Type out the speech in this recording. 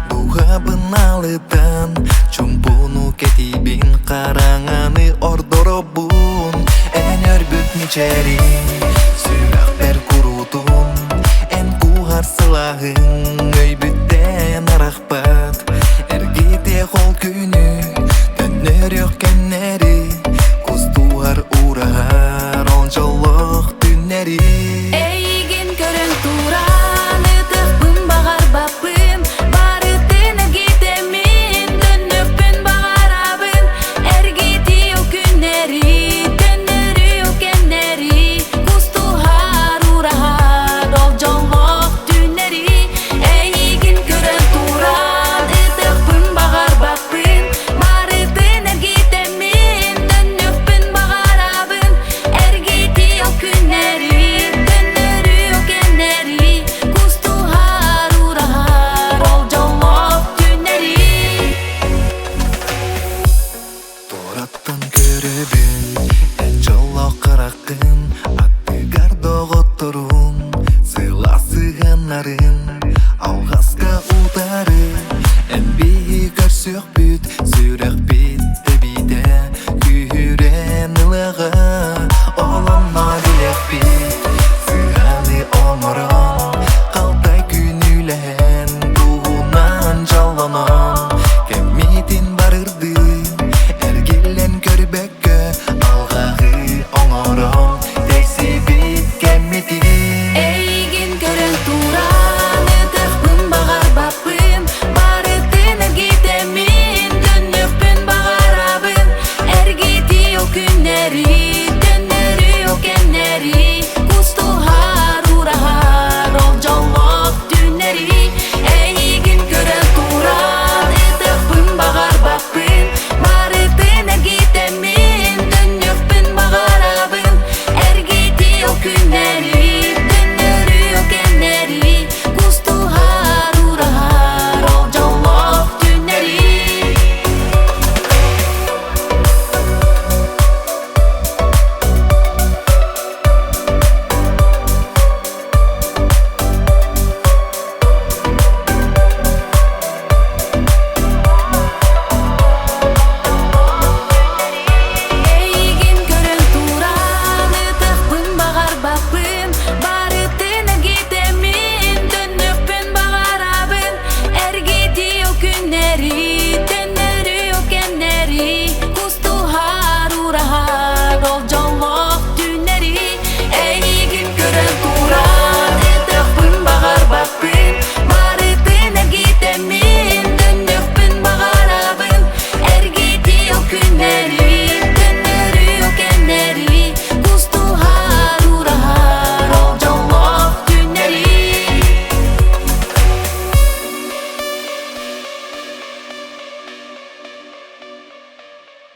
Дугабын алыдан чумпуну кетибин караңаны ордоробун энер бүтмичери сүрак бер курутун эн кугар сылағын өйбүттен арахпат эргите кол күнү төннөрөк кеннери кустуар урар онжолок түннери Эйген көрөн тураны тыхпын багар баппын барытын эргитемин төннөкпүн багарабын эргитио күннери төннөрү кеннери кустуар урар онжолок түннери Эйген көрөн тураны тыхпын багар баппын барытын эргитемин төннөкпүн багарабын эргитио күннери Тораттан көрөбүн эн жоло каракын аттыгар доготторун сыйласыганнарын алгаска утары эн бии көрсөк бүт сүрөк битте биде күйрен ылыга олонно билек бит сыганы оңорон калтай күнүлен тугунан жалонон кемитин барырды эргилен көрбөккө алгагы оңорон дейси бит кемити Эйген көрөн тураны тыхпын багар баппын барытын эргитемин төннөкпүн багарабын эргитио күннери төннөрү кеннери кустуар урар онжолок түннери Эйген көрөн тураны тыхпын багар баппын барытын эргитемин төннөкпүн багарабын эргитио күннери төннөрү кеннери кустуар урар онжолок түннери Эйген көрөн тураны тыхпын багар баппын барытын эргитемин төннөкпүн багарабын эргитио күннери